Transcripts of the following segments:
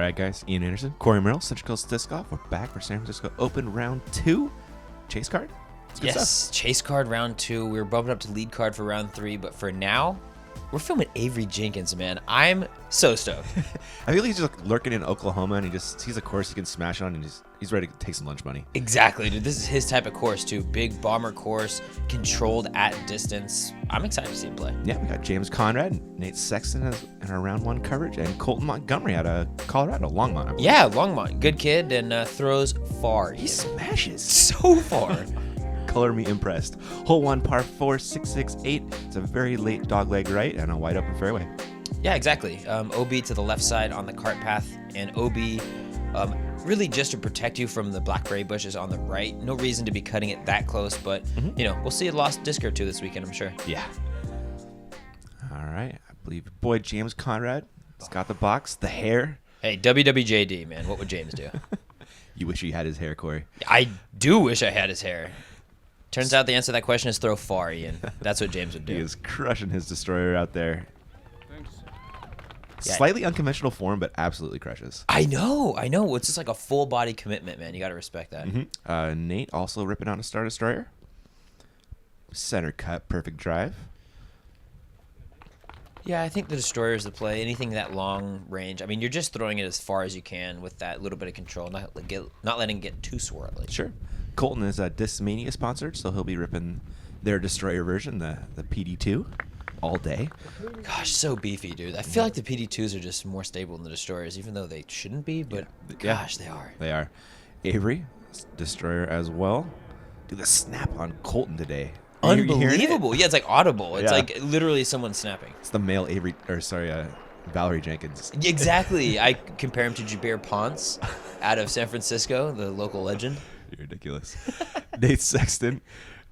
right, guys. Ian Anderson, Cory Murrell, Central Coast Disc Golf. We're back for San Francisco Open Round 2. Chase card? Yes, chase card round 2. We were bumping up to lead card for round 3, but for now, we're filming Avery Jenkins, man. I'm so stoked. I feel like he's just lurking in Oklahoma, and he sees a course he can smash on, and he's ready to take some lunch money. Exactly, dude. This is his type of course, too. Big bomber course, controlled at distance. I'm excited to see him play. Yeah, we got James Conrad, Nate Sexton in our round 1 coverage, and Colton Montgomery out of Colorado, Longmont. Yeah, Longmont. Good kid and throws far. He smashes so far. Color me impressed. Hole 1, par 4, 668. It's a very late dogleg right and a wide open fairway. Yeah, exactly. OB to the left side on the cart path, and OB really just to protect you from the blackberry bushes on the right. No reason to be cutting it that close, but you know, we'll see a lost disc or two this weekend, I'm sure. Yeah. All right. I believe your boy James Conrad has got the box, the hair. Hey, WWJD, man. What would James do? You wish you had his hair, Cory. I do wish I had his hair. Turns out the answer to that question is throw far, Ian. That's what James would do. He is crushing his destroyer out there. Yeah. Slightly unconventional form, but absolutely crushes. I know. It's just like a full body commitment, man. You got to respect that. Nate also ripping out a star destroyer. Center cut, perfect drive. Yeah, I think the destroyer is the play. Anything that long range. I mean, you're just throwing it as far as you can with that little bit of control, not letting it get too swirly. Sure. Colton is Discmania sponsored, so he'll be ripping their destroyer version, the PD2, all day. Gosh, so beefy, dude. I feel like the PD2s are just more stable than the destroyers, even though they shouldn't be, but gosh, they are. They are. Avery, destroyer as well. Do the snap on Colton today. Unbelievable. Yeah, it's like audible. It's Yeah. like literally someone snapping. It's the male Valerie Jenkins. Exactly. I compare him to Jabir Ponce out of San Francisco, the local legend. You're ridiculous. Nate Sexton.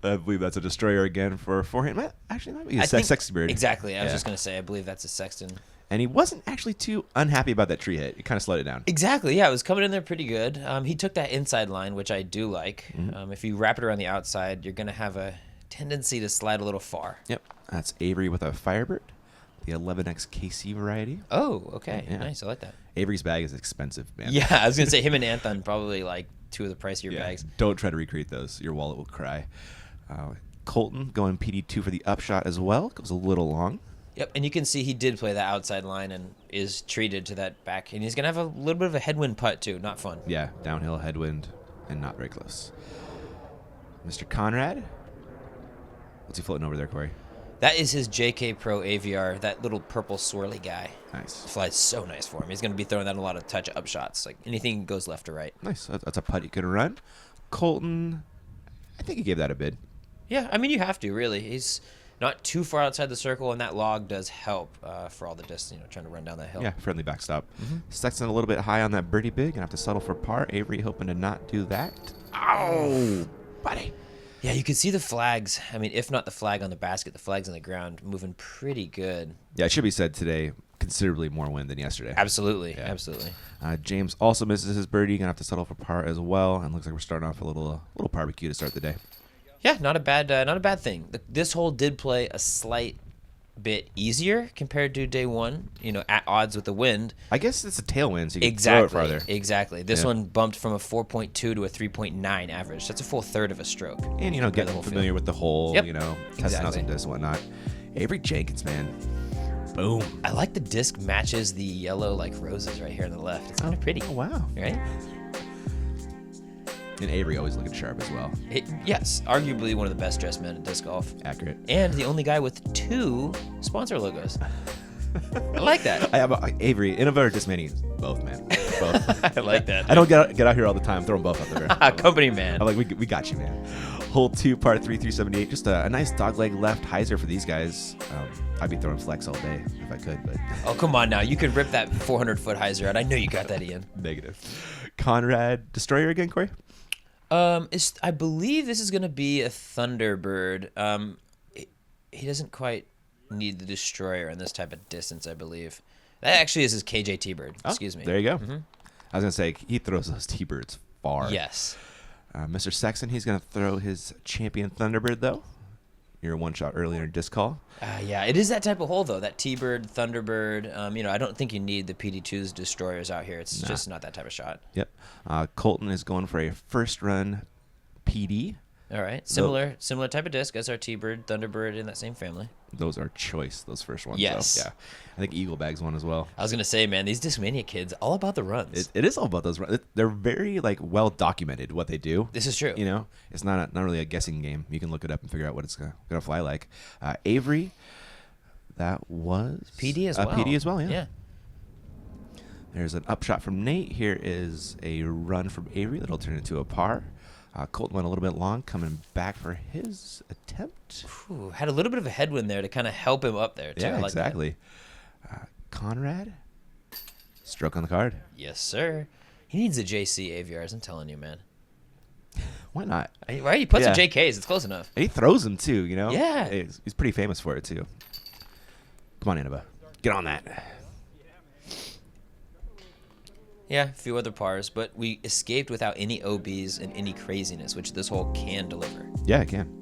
I believe that's a destroyer again for a forehand. Actually, might be a Sexton bird. Exactly. I was just going to say, I believe that's a Sexton. And he wasn't actually too unhappy about that tree hit. He kind of slowed it down. Exactly. Yeah, it was coming in there pretty good. He took that inside line, which I do like. If you wrap it around the outside, you're going to have a tendency to slide a little far. Yep. That's Avery with a Firebird, the 11X KC variety. Oh, okay. Yeah. Nice. I like that. Avery's bag is expensive, man. Yeah, I was going to say him and Anton probably like two of the pricier bags. Don't try to recreate those. Your wallet will cry. Colton going PD2 for the upshot as well. Goes a little long. Yep, and you can see he did play that outside line and is treated to that back. And he's going to have a little bit of a headwind putt, too. Not fun. Yeah, downhill headwind and not very close. Mr. Conrad. What's he floating over there, Cory? That is his JK Pro AVR, that little purple swirly guy. Nice. Flies so nice for him. He's going to be throwing that a lot of touch-up shots. Like anything goes left or right. Nice. That's a putt you can run. Colton, I think he gave that a bid. Yeah, I mean, you have to, really. He's not too far outside the circle, and that log does help for all the distance, trying to run down that hill. Yeah, friendly backstop. Sexton a little bit high on that birdie big. Gonna have to settle for par. Avery hoping to not do that. Ow, buddy. Yeah, you can see the flags. I mean, if not the flag on the basket, the flags on the ground moving pretty good. Yeah, it should be said today, considerably more wind than yesterday. Absolutely, Yeah. absolutely. James also misses his birdie. Gonna have to settle for par as well. And looks like we're starting off a little barbecue to start the day. Yeah, not a bad thing. This hole did play a slight bit easier compared to day one. At odds with the wind. I guess it's a tailwind, so you can throw it farther. Exactly. This one bumped from a 4.2 to a 3.9 average. That's a full third of a stroke. And getting familiar with the hole. Yep. Testing out some discs and whatnot. Avery Jenkins, man. Boom. I like the disc matches the yellow like roses right here on the left. It's kind of pretty. Oh, wow. Right? And Avery always looking sharp as well. Yes, arguably one of the best dressed men in disc golf. Accurate. And the only guy with 2 sponsor logos. I like that. I have Avery, Innova or Discmania. Both, man. Both. I like that. I don't get out here all the time. Throw them both out there. Company man. I'm like, we got you, man. Hole 2, par 3, 378. Just a nice dogleg left hyzer for these guys. I'd be throwing flex all day if I could, but Oh, come on now. You could rip that 400-foot hyzer out. I know you got that, Ian. negative. Conrad, destroyer again, Cory? I believe this is going to be a Thunderbird. He doesn't quite need the destroyer in this type of distance, I believe. That actually is his KJT bird. Excuse me. There you go. I was going to say, he throws those T-birds far. Yes. Mr. Sexton, he's going to throw his champion Thunderbird, though. your one shot earlier disc call. Yeah, it is that type of hole though. That T-Bird, Thunderbird. I don't think you need the PD2's destroyers out here. It's just not that type of shot. Yep. Colton is going for a first run PD. All right, similar type of disc as our T-Bird, Thunderbird in that same family. Those are choice, those first ones. Yes. So, yeah. I think Eagle Bag's one as well. I was gonna say, man, these Discmania kids, all about the runs. It is all about those runs. They're very well documented what they do. This is true. It's not really a guessing game. You can look it up and figure out what it's gonna fly like. Avery, that was PD as well. PD as well. Yeah. Yeah. There's an upshot from Nate. Here is a run from Avery that'll turn into a par. Colton went a little bit long, coming back for his attempt. Ooh, had a little bit of a headwind there to kind of help him up there, too. Yeah, exactly. Conrad, stroke on the card. Yes, sir. He needs a JC AVRs, I'm telling you, man. Why not? Right? He puts some JKs. It's close enough. And he throws them, too, Yeah. He's pretty famous for it, too. Come on, Annabelle. Get on that. Yeah, a few other pars, but we escaped without any OBs and any craziness, which this hole can deliver. Yeah, it can.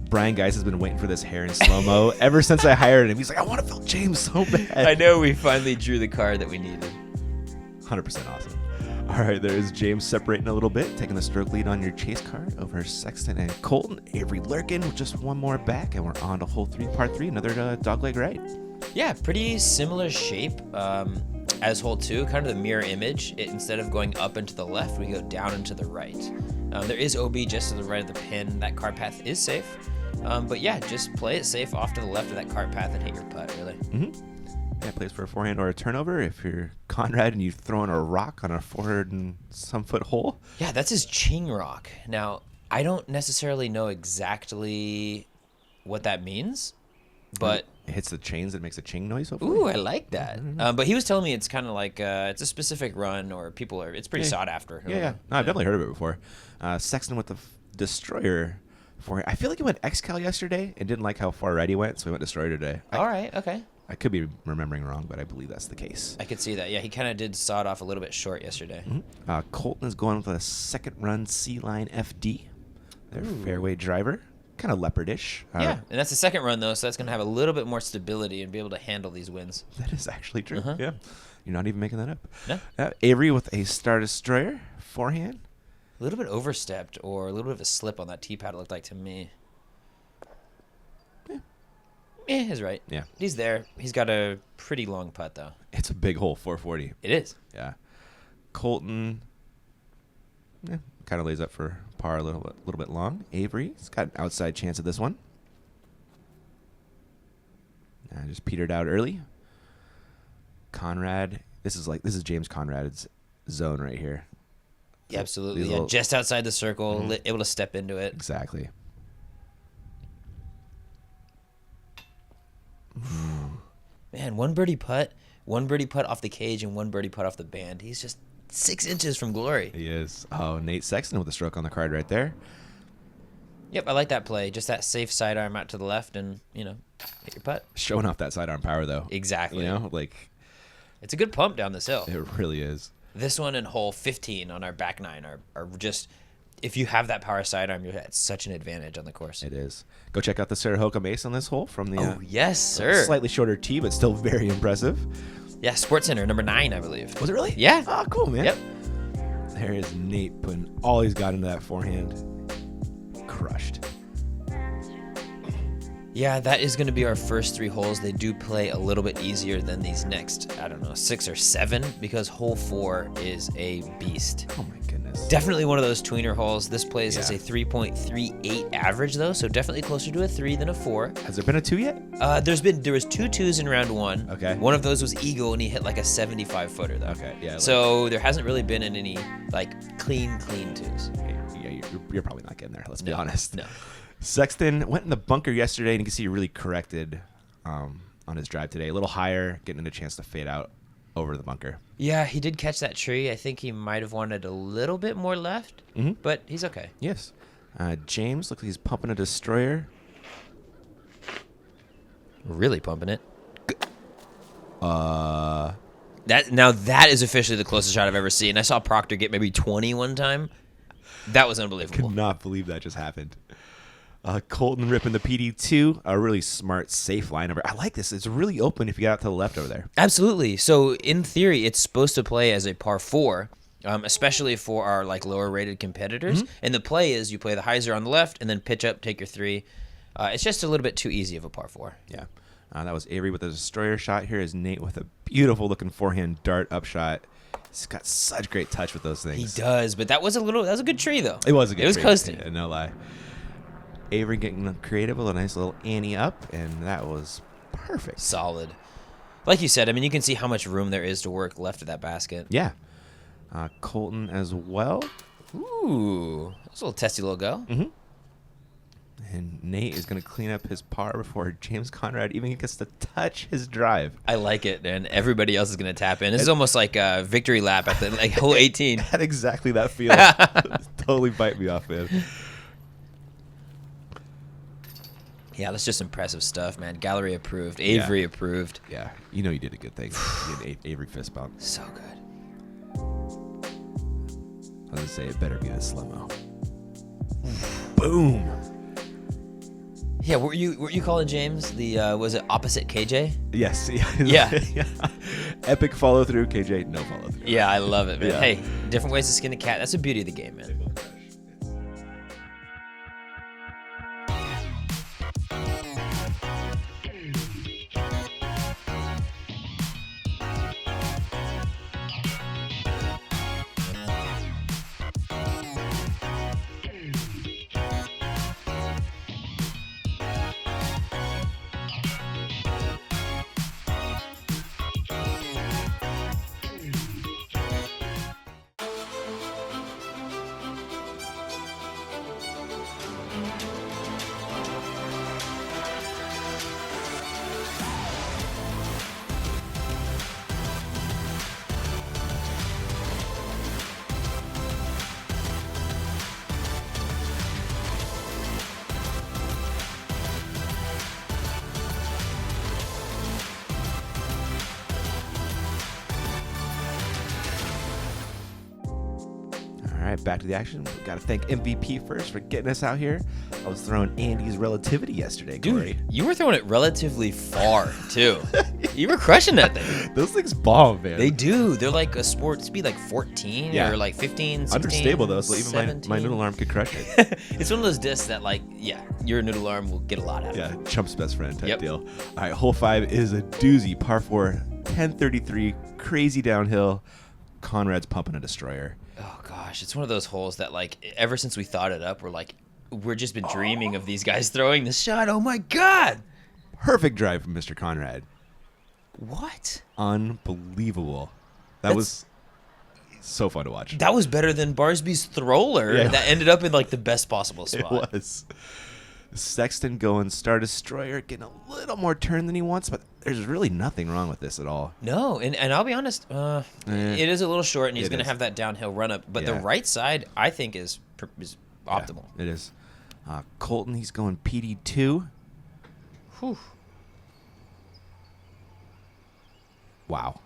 Brian Geis has been waiting for this hair in slow-mo ever since I hired him. He's like, I want to Phil James so bad. I know we finally drew the card that we needed. 100% awesome. All right, there is James separating a little bit, taking the stroke lead on your chase card over Sexton and Colton. Avery lurking with just one more back, and we're on to hole 3, par 3, another dogleg right. Yeah, pretty similar shape as hole 2, kind of the mirror image. Instead of going up and to the left, we go down and to the right. There is OB just to the right of the pin. That cart path is safe. But yeah, just play it safe off to the left of that cart path and hit your putt, really. Mm-hmm. Yeah, plays for a forehand or a turnover. If you're Conrad and you've thrown a rock on a 400 and some foot hole. Yeah, that's his ching rock. Now, I don't necessarily know exactly what that means, but... It hits the chains and makes a ching noise, hopefully. Ooh, I like that. But he was telling me it's kind of like it's a specific run, or it's pretty sought after. Yeah. No, I've definitely heard of it before. Sexton with the destroyer for. I feel like he went X-Cal yesterday and didn't like how far right he went, so he went destroyer today. All right, okay. I could be remembering wrong, but I believe that's the case. I could see that. Yeah, he kind of did saw it off a little bit short yesterday. Colton is going with a second run C-line FD. Their fairway driver. Kind of leopardish. Yeah, and that's the second run, though, so that's going to have a little bit more stability and be able to handle these winds. That is actually true. Yeah. You're not even making that up. No. Avery with a Star Destroyer forehand. A little bit overstepped or a little bit of a slip on that tee pad, it looked like to me. Yeah, he's right. Yeah. He's there. He's got a pretty long putt, though. It's a big hole, 440. It is. Yeah. Colton kind of lays up for par a little bit long. Avery's got an outside chance at this one. Just petered out early. Conrad, this is James Conrad's zone right here. Yeah, absolutely. Yeah, just outside the circle, able to step into it. Exactly. Man, one birdie putt off the cage and one birdie putt off the band. He's just 6 inches from glory. He is. Oh, Nate Sexton with a stroke on the card right there. Yep, I like that play. Just that safe sidearm out to the left and, hit your putt. Showing off that sidearm power, though. Exactly. It's a good pump down this hill. It really is. This one and hole 15 on our back 9 are just, if you have that power sidearm, you're at such an advantage on the course. It is. Go check out the Sarahoka Mace on this hole from the... Oh, yes, sir. Slightly shorter tee, but still very impressive. Yeah, Sports Center, number 9, I believe. Was it really? Yeah. Oh, cool, man. Yep. There is Nate putting all he's got into that forehand. Crushed. Yeah, that is going to be our first 3 holes. They do play a little bit easier than these next, 6 or 7, because hole 4 is a beast. Oh, my goodness. Definitely one of those tweener holes. This plays as a 3.38 average, though, so definitely closer to a 3 than a 4. Has there been a 2 yet? There was 2 2s in round 1. Okay. One of those was Eagle, and he hit like a 75-footer, though. Okay, yeah. So there hasn't really been any clean 2s. Yeah, you're probably not getting there, let's be honest. No. Sexton went in the bunker yesterday, and you can see he really corrected on his drive today. A little higher, getting a chance to fade out over the bunker. Yeah, he did catch that tree. I think he might have wanted a little bit more left, but he's okay. Yes. James looks like he's pumping a destroyer. Really pumping it. That is officially the closest shot I've ever seen. I saw Proctor get maybe 20 one time. That was unbelievable. Could not believe that just happened. Colton ripping the PD2. A really smart, safe line over. I like this. It's really open if you get out to the left over there. Absolutely. So in theory, it's supposed to play as a par 4, especially for our like lower rated competitors. And the play is you play the hyzer on the left and then pitch up, take your 3. It's just a little bit too easy of a par 4. Yeah. That was Avery with the destroyer shot. Here is Nate with a beautiful looking forehand dart up shot. He's got such great touch with those things. He does, but that was a good tree though. It was a good tree. It was coasting. Yeah, no lie. Avery getting creative with a nice little Annie up, and that was perfect. Solid. Like you said, I mean, you can see how much room there is to work left of that basket. Yeah. Colton as well. Ooh, that's a little testy little go. And Nate is going to clean up his par before James Conrad even gets to touch his drive. I like it, and everybody else is going to tap in. This is almost like a victory lap at the hole 18. Had exactly that feel. Totally bite me off, man. Yeah, that's just impressive stuff, man. Gallery approved. Avery approved. Yeah, you know you did a good thing. You did Avery fist bump. So good. I was going to say it better be the slow-mo. Boom. Yeah, were you calling James the was it opposite KJ? Yes. Yeah. Epic follow through. KJ, no follow through. Yeah, I love it, man. Yeah. Hey, different ways to skin a cat. That's the beauty of the game, man. All right, back to the action. We got to thank MVP first for getting us out here. I was throwing Andy's relativity yesterday, Cory. Dude, you were throwing it relatively far, too. You were crushing that thing. Those things bomb, man. They do. They're like a sport speed, like 14 or like 15, 16, Understable, though, so even my noodle arm could crush it. It's one of those discs that, like, yeah, your noodle arm will get a lot out of it. Yeah, Chump's best friend type deal. All right, hole 5 is a doozy. Par 4, 1033, crazy downhill. Conrad's pumping a destroyer. Oh, gosh. It's one of those holes that, like, ever since we thought it up, we're just been dreaming of these guys throwing this shot. Oh, my God. Perfect drive from Mr. Conrad. What? Unbelievable. That was so fun to watch. That was better than Barsby's thrower that ended up in, like, the best possible spot. It was. Sexton going star destroyer, getting a little more turn than he wants, but there's really nothing wrong with this at all. No, and I'll be honest, it is a little short, and he's going to have that downhill run up. But the right side, I think, is optimal. Yeah, it is. Colton, he's going PD2. Whew. Wow.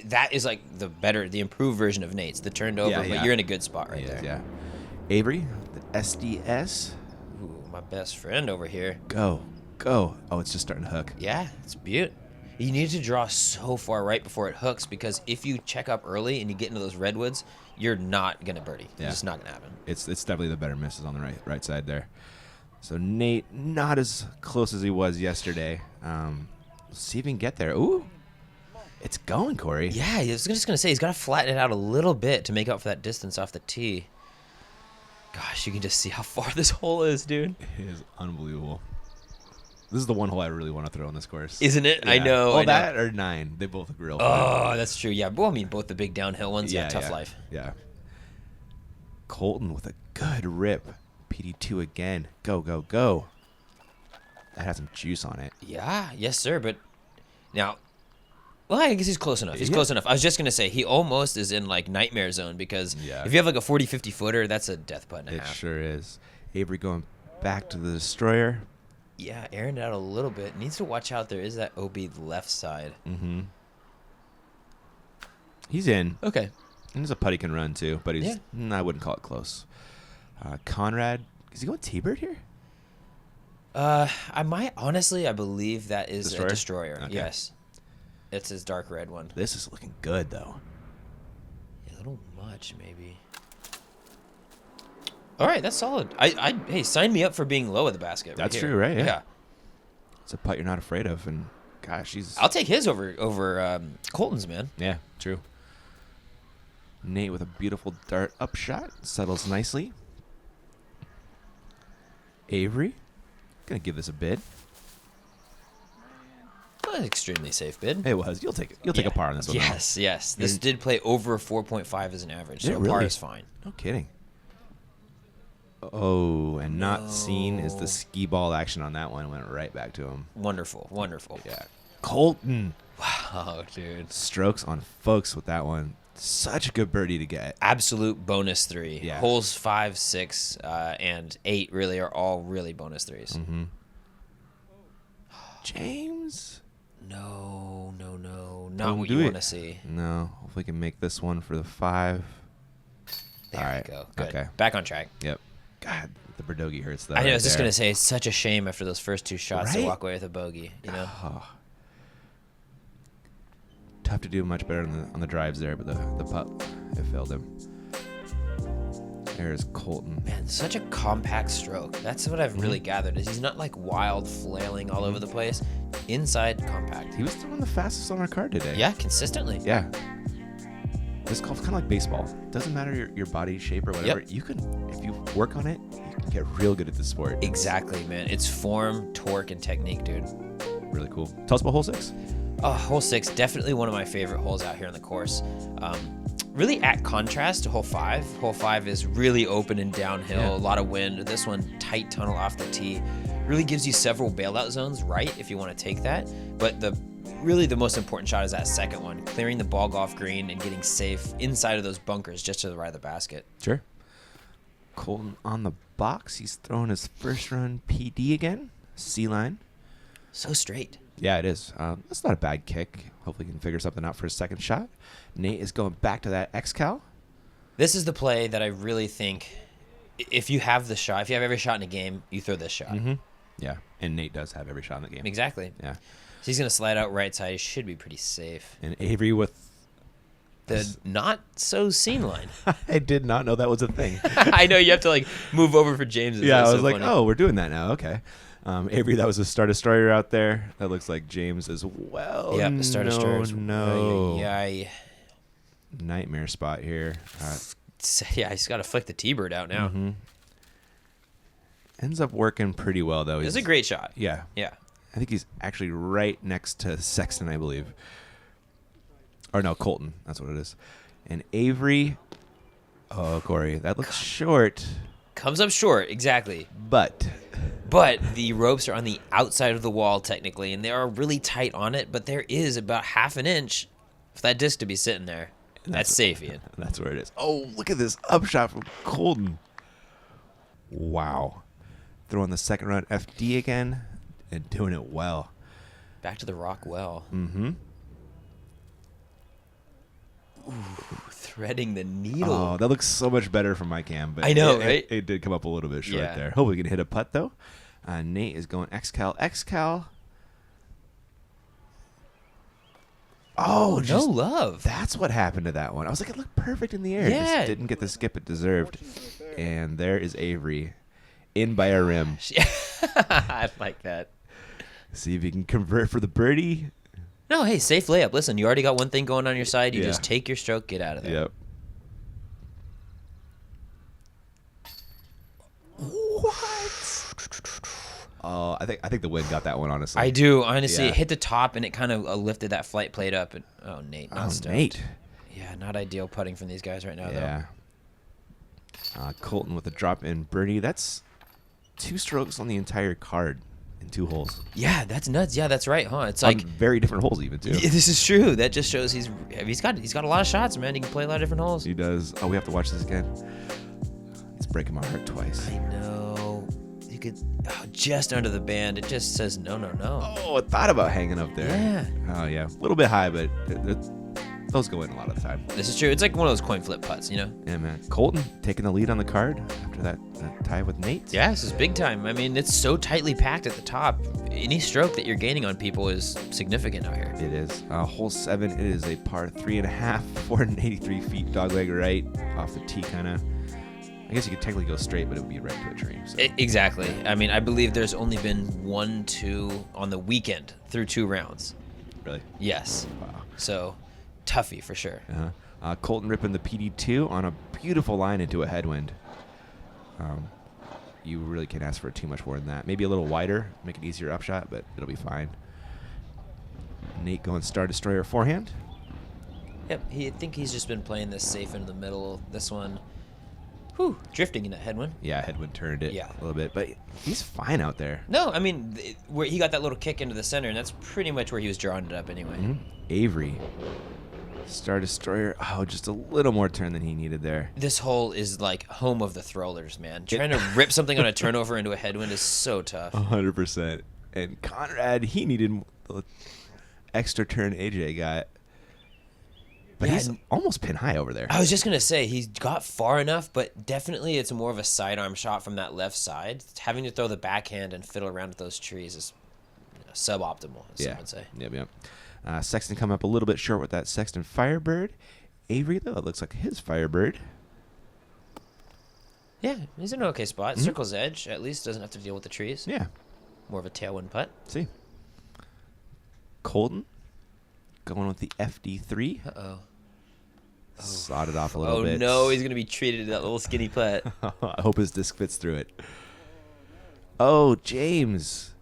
That is like the improved version of Nate's, the turned over, but you're in a good spot right there. Yeah. Avery, the SDS. Ooh, my best friend over here. Go. Oh, it's just starting to hook. Yeah, it's beaut. You need to draw so far right before it hooks, because if you check up early and you get into those redwoods, you're not gonna birdie. It's just not gonna happen. It's definitely the better misses on the right side there. So Nate, not as close as he was yesterday. See if he can get there. Ooh, it's going, Cory. Yeah, I was just gonna say he's got to flatten it out a little bit to make up for that distance off the tee. Gosh, you can just see how far this hole is, dude. It is unbelievable. This is the one hole I really want to throw on this course. Isn't it? Yeah. I know. Well, that or 9. They both look real fun. Oh, that's true. Yeah, well, I mean, both the big downhill ones. Yeah, tough life. Yeah. Colton with a good rip. PD2 again. Go. That has some juice on it. Yeah, yes, sir. But now, well, I guess he's close enough. He's close enough. I was just going to say, he almost is in, like, nightmare zone, because if you have, like, a 40, 50-footer, that's a death putt and a half. It sure is. Avery going back to the destroyer. Yeah, airing it out a little bit. Needs to watch out. There is that OB left side. Mm-hmm. He's in. Okay. And there's a putt he can run too, but Yeah. I wouldn't call it close. Conrad, is he going T-bird here? I believe that is Destroyer? a destroyer. Okay. Yes. It's his dark red one. This is looking good though. A little much, maybe. All right, that's solid. Hey, sign me up for being low at the basket. That's here. true, right? Yeah. Yeah. It's a putt you're not afraid of, and gosh, I'll take his over Colton's, man. yeah, true. Nate with a beautiful dart up shot, settles nicely. Avery, gonna give this a bid. An extremely safe bid. It was. You'll take it. You'll take a par on this one. Yes, yes. This did play over 4.5 as an average, Did so it a par really? is fine. No kidding. Oh, and not seen is the skee ball action on that one. Went right back to him. Wonderful, wonderful. Yeah. Colton. Wow, dude. Strokes on folks with that one. Such a good birdie to get. Absolute bonus 3. Yeah. Holes 5, 6, and 8 really are all really bonus 3s. Mm-hmm. James? No. Not Don't what do you it. want to see. No. Hopefully we can make this one for the 5. There All we right. go. Good. Okay. Back on track. Yep. God, the Berdogi hurts though. I was just there. going to say, it's such a shame after those first 2 shots to Right? walk away with a bogey, you know? Oh. Tough to do much better on the drives there, but the putt, it failed him. There's Colton. Man, such a compact stroke. That's what I've really gathered, is he's not like wild flailing all over the place. Inside, compact. He was throwing the fastest on our card today. Yeah, consistently. Yeah. This golf's kind of like baseball. Doesn't matter your body shape or whatever. Yep. You can, if you work on it, you can get real good at this sport. Exactly, man. It's form, torque, and technique, dude. Really cool. Tell us about hole 6. Hole 6, definitely one of my favorite holes out here on the course. Really at contrast to hole 5. Hole 5 is really open and downhill, Yeah. a lot of wind. This one, tight tunnel off the tee. Really gives you several bailout zones, right, if you want to take that. But the most important shot is that second one, clearing the ball off green and getting safe inside of those bunkers just to the right of the basket. Sure. Colton on the box. He's throwing his first run PD again. C-line. So straight. Yeah, it is. That's not a bad kick. Hopefully he can figure something out for his second shot. Nate is going back to that X-Cal. This is the play that I really think, if you have the shot, if you have every shot in a game, you throw this shot. Mm-hmm. Yeah, and Nate does have every shot in the game. Exactly. Yeah. So he's going to slide out right side. He should be pretty safe. And Avery with... The not so seen line. I did not know that was a thing. I know you have to like move over for James. Yeah, I was so like, funny. oh, we're doing that now. Okay. Avery, that was a Star Destroyer out there. That looks like James as well. Yeah, the Star Destroyer. No. Yeah. Nightmare spot here. Yeah, he's got to flick the T-bird out now. Mm-hmm. Ends up working pretty well, though. It was a great shot. Yeah. Yeah. I think he's actually right next to Sexton, I believe. Or no, Colton. That's what it is. And Avery. Oh, Cory, that looks short. Comes up short, exactly. But the ropes are on the outside of the wall, technically, and they are really tight on it, but there is about half an inch for that disc to be sitting there. That's safe, Ian. That's where it is. Oh, look at this upshot from Colton. Wow. Throwing the second run FD again and doing it well. Back to the rock well. Mm-hmm. Ooh, threading the needle. Oh, that looks so much better from my cam. But I know, right? It did come up a little bit short Yeah. there. Hopefully we can hit a putt, though. Nate is going X-Cal. Oh, no just, love. that's what happened to that one. I was like, it looked perfect in the air. Yeah. Just didn't get the skip it deserved. And there is Avery in by a rim. I like that. See if he can convert for the birdie. No, hey, safe layup. Listen, you already got one thing going on your side. You Yeah. just take your stroke, get out of there. Yep. What? Oh, I think the wind got that one, honestly. I do, honestly. Yeah. It hit the top, and it kind of lifted that flight plate up. And oh, Nate, not stoked. Nate. Yeah, not ideal putting from these guys right now, Yeah. Colton with a drop-in birdie. That's 2 strokes on the entire card in 2 holes. though. Yeah, that's nuts. Yeah, that's right, huh? It's On like very different holes, even too. this is true. That just shows he's got a lot of shots, man. He can play a lot of different holes. He does. Oh, we have to watch this again. It's breaking my heart twice. I know. You could just under the band. It just says no. Oh, I thought about hanging up there. Yeah. Oh, yeah. A little bit high, but those go in a lot of the time. This is true. It's like one of those coin flip putts, you know? Yeah, man. Colton taking the lead on the card after that tie with Nate. Yeah, this is big time. I mean, it's so tightly packed at the top. Any stroke that you're gaining on people is significant out here. It is. Hole 7, it is a par 3.5, 483 feet, dogleg right off the tee, kind of. I guess you could technically go straight, but it would be right to a tree. So. Exactly. I mean, I believe there's only been 1-2 on the weekend through 2 rounds. Really? Yes. Wow. So, toughie for sure. Colton ripping the PD2 on a beautiful line into a headwind. You really can't ask for too much more than that. Maybe a little wider, make it easier upshot, but it'll be fine. Nate going Star Destroyer forehand. Yep. I think he's just been playing this safe into the middle. This one, drifting in that headwind. Yeah, headwind turned it Yeah. a little bit, but he's fine out there. No, I mean, where he got that little kick into the center, and that's pretty much where he was drawing it up anyway. Mm-hmm. Avery. Star Destroyer. Oh, just a little more turn than he needed there. This hole is like home of the throwlers, man. Trying to rip something on a turnover into a headwind is so tough. 100%. And Conrad, he needed the extra turn AJ got. But he's almost pin high over there. I was just going to say, he's got far enough, but definitely it's more of a sidearm shot from that left side. Having to throw the backhand and fiddle around with those trees is suboptimal, as some would say. Yep. Sexton come up a little bit short with that Sexton Firebird. Avery, though, it looks like his Firebird. Yeah, he's in an okay spot. Mm-hmm. Circle's edge, at least, doesn't have to deal with the trees. Yeah. More of a tailwind putt. See. Colton going with the FD3. Uh-oh. Sawed it off a little bit. Oh, no, he's going to be treated to that little skinny putt. I hope his disc fits through it. Oh, James.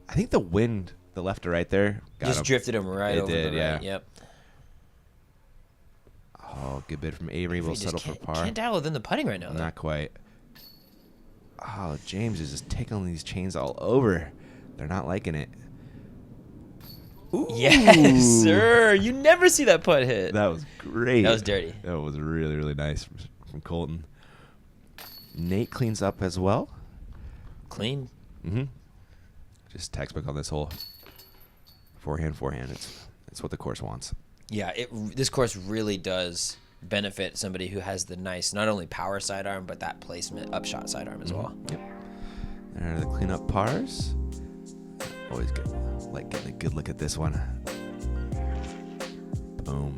I think the wind, the left to right there, got him. Drifted him right over the right. Yeah. Yep. Oh, good bid from Avery. We'll settle for par. Can't dial within the putting right now, though. Not quite. Oh, James is just taking these chains all over. They're not liking it. Ooh. Yes, sir. You never see that putt hit. That was great. That was dirty. That was really, really nice from Colton. Nate cleans up as well. Clean. Mm-hmm. Just textbook on this hole. Forehand. It's what the course wants. Yeah, this course really does benefit somebody who has the nice, not only power sidearm, but that placement upshot sidearm as well. Yep. There are the cleanup pars. Always good. Like getting a good look at this one. Boom.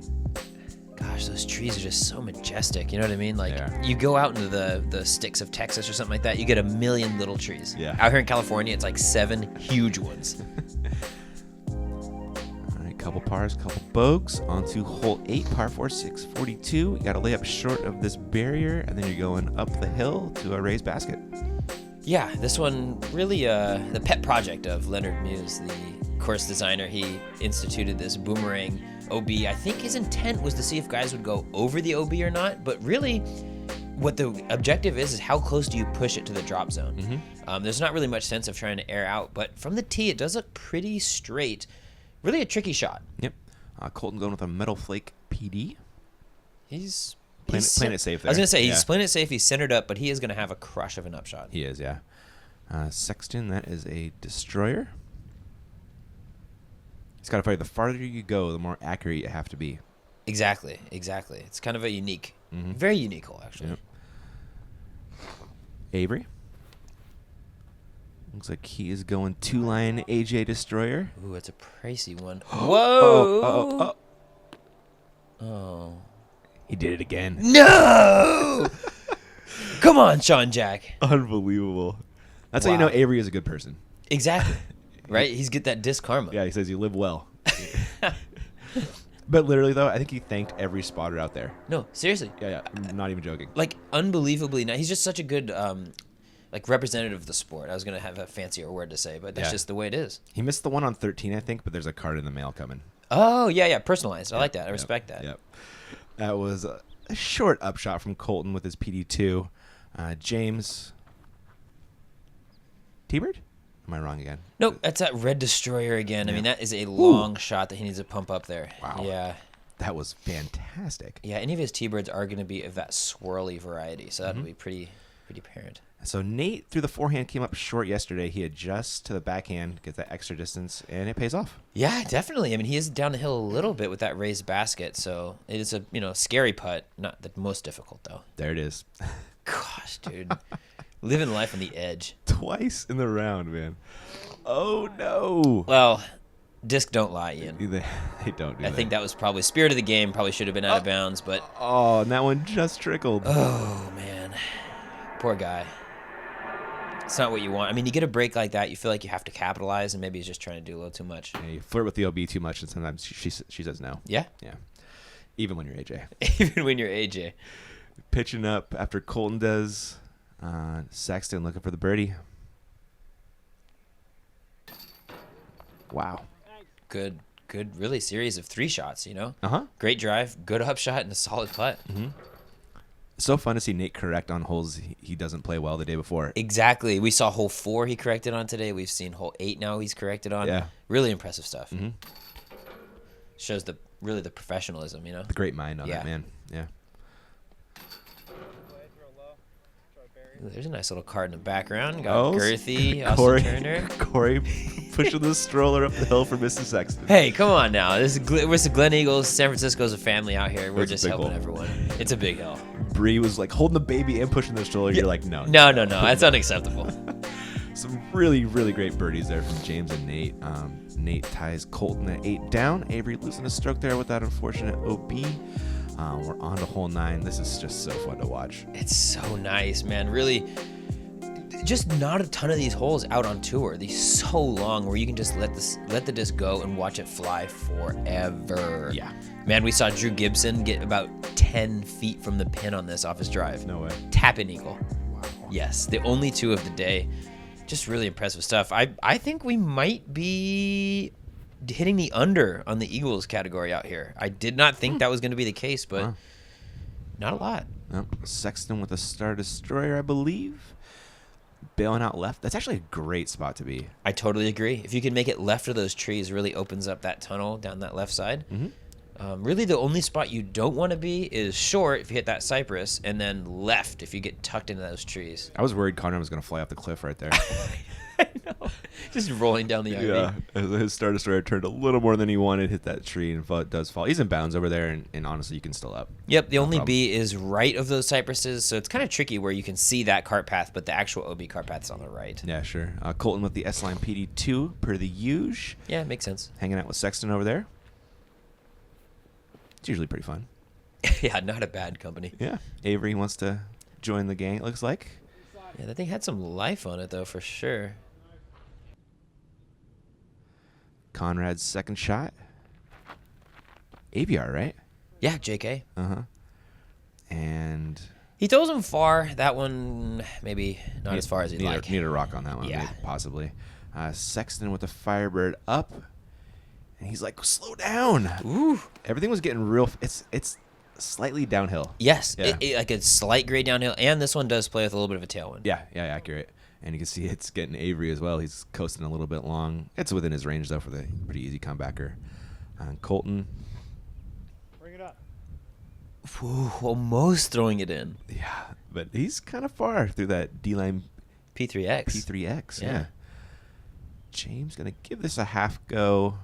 Gosh, those trees are just so majestic. You know what I mean? Like, Yeah. you go out into the sticks of Texas or something like that, you get a million little trees. Yeah. Out here in California, it's like 7 huge ones. All right, couple pars, couple bogeys. Onto hole 8, par 4, 642. You got to lay up short of this barrier, and then you're going up the hill to a raised basket. Yeah, this one really the pet project of Leonard Muse, the course designer. He instituted this boomerang OB. I think his intent was to see if guys would go over the OB or not, but really what the objective is how close do you push it to the drop zone. Mm-hmm. There's not really much sense of trying to air out, but from the tee it does look pretty straight. Really a tricky shot. Yep. Colton going with a Metal Flake PD. He's Playing it safe there. I was going to say, he's playing it safe. He's centered up, but he is going to have a crush of an upshot. He is, yeah. Sexton, that is a Destroyer. He's got to fight. The farther you go, the more accurate you have to be. Exactly. It's kind of a unique, very unique hole, actually. Yep. Avery. Looks like he is going 2-line AJ Destroyer. Ooh, it's a pricey one. Whoa! Oh. He did it again. No! Come on, Sean Jack. Unbelievable. That's how you know Avery is a good person. Exactly. Right? He's get that disc karma. Yeah, he says you live well. But literally, though, I think he thanked every spotter out there. No, seriously. Yeah, I'm not even joking. Like, unbelievably nice. He's just such a good representative of the sport. I was going to have a fancier word to say, but that's just the way it is. He missed the one on 13, I think, but there's a card in the mail coming. Oh, yeah. Personalized. I like that. I respect that. Yep. That was a short upshot from Colton with his PD2. James. T-Bird? Am I wrong again? Nope, that's that red Destroyer again. I mean, that is a long shot that he needs to pump up there. Wow. Yeah. That was fantastic. Yeah, any of his T-Birds are going to be of that swirly variety, so that'll be pretty deputy parent. So Nate, through the forehand, came up short yesterday. He adjusts to the backhand, gets that extra distance, and it pays off. Yeah, definitely. I mean, he is down the hill a little bit with that raised basket, so it is a scary putt. Not the most difficult though. There it is. Gosh, dude, living life on the edge. Twice in the round, man. Oh no. Well, disc don't lie, Ian. They don't do I think that was probably spirit of the game. Probably should have been out of bounds, but Oh, and that one just trickled. oh man, poor guy. It's not what you want. I mean, you get a break like that, you feel like you have to capitalize, and maybe he's just trying to do a little too much. Yeah, you flirt with the OB too much, and sometimes she says no. Yeah? Yeah. Even when you're AJ. Even when you're AJ. Pitching up after Colton does. Sexton looking for the birdie. Wow. Good, really series of 3 shots, Uh-huh. Great drive, good up shot, and a solid putt. Mm-hmm. So fun to see Nate correct on holes he doesn't play well the day before. Exactly. We saw hole 4 he corrected on today. We've seen hole 8 now he's corrected on. Yeah. Really impressive stuff. Mm-hmm. Shows the professionalism, The great mind on that man. Yeah. Ooh, there's a nice little card in the background. Got girthy, Austin Cory, Turner. Cory pushing the stroller up the hill for Mrs. Sexton. Hey, come on now. This is we're the Gleneagles. San Francisco's a family out here. We're That's a just big helping hole. everyone. It's a big hill. Bree was like holding the baby and pushing the stroller. You're like, no. No. That's unacceptable. Some really, really great birdies there from James and Nate. Nate ties Colton at 8 down. Avery losing a stroke there with that unfortunate OB. We're on to hole 9. This is just so fun to watch. It's so nice, man. Really, just not a ton of these holes out on tour. These so long where you can just let the disc go and watch it fly forever. Yeah. Man, we saw Drew Gibson get about 10 feet from the pin on this off his drive. No way. Tap-in eagle. Wow. Yes, the only 2 of the day. Just really impressive stuff. I think we might be hitting the under on the Eagles category out here. I did not think that was going to be the case, but not a lot. Nope. Sexton with a Star Destroyer, I believe. Bailing out left. That's actually a great spot to be. I totally agree. If you can make it left of those trees, really opens up that tunnel down that left side. Mm-hmm. Really, the only spot you don't want to be is short if you hit that cypress, and then left if you get tucked into those trees. I was worried Conrad was going to fly off the cliff right there. I know. Just rolling down the Yeah, his Star Destroyer turned a little more than he wanted, hit that tree, and it does fall. He's in bounds over there, and honestly, you can still up. Yep, the only B is right of those cypresses, so it's kind of tricky where you can see that cart path, but the actual OB cart path is on the right. Yeah, sure. Colton with the S-Line PD2 per the usual. Yeah, makes sense. Hanging out with Sexton over there. It's usually pretty fun. Yeah, not a bad company. Yeah. Avery wants to join the gang, it looks like. Yeah, that thing had some life on it, though, for sure. Conrad's second shot. ABR, right? Yeah, JK. Uh-huh. And He throws them far. That one, maybe not as far as he'd like. Need a rock on that one, Yeah. maybe, possibly. Sexton with the Firebird up. And he's like, slow down. Ooh. Everything was getting real. It's slightly downhill. Yes, Yeah. like a slight grade downhill, and this one does play with a little bit of a tailwind. Yeah, accurate. And you can see it's getting Avery as well. He's coasting a little bit long. It's within his range, though, for the pretty easy comebacker. Colton. Bring it up. Ooh, almost throwing it in. Yeah, but he's kind of far through that D-line P3X. P3X. Yeah. Yeah. James going to give this a half go.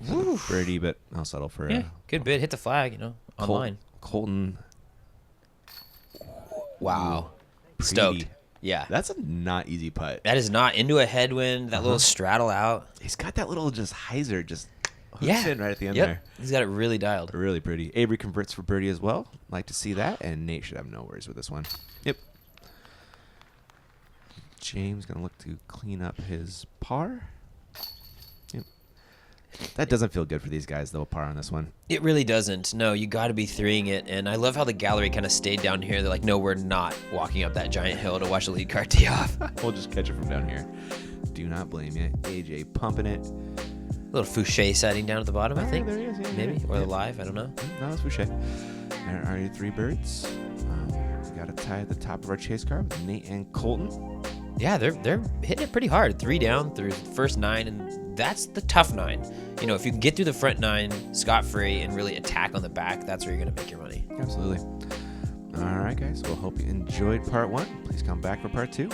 Woo. Birdie, but I'll settle for Yeah, good bid. Hit the flag, online. Colton. Wow. Pretty. Stoked. Yeah. That's a not easy putt. That is not into a headwind, that little straddle out. He's got that little just hyzer just hooks Yeah. in right at the end Yep. there. He's got it really dialed. Really pretty. Avery converts for birdie as well. Like to see that, and Nate should have no worries with this one. Yep. James going to look to clean up his par. Yep. That doesn't feel good for these guys, though, a par on this one. It really doesn't. No, you got to be threeing it. And I love how the gallery kind of stayed down here. They're like, no, we're not walking up that giant hill to watch the lead car tee off. We'll just catch it from down here. Do not blame you. AJ pumping it. A little Fouché setting down at the bottom, I think. There he is, yeah, Maybe. yeah. Or the live, I don't know. No, that's Fouché. There are your 3 birds. We got a tie at the top of our chase car with Nate and Colton. Yeah, they're hitting it pretty hard. 3 down through the first 9, and that's the tough 9. If you can get through the front 9 scot-free and really attack on the back, that's where you're going to make your money. Absolutely. All right, guys. Well, hope you enjoyed part 1. Please come back for part 2.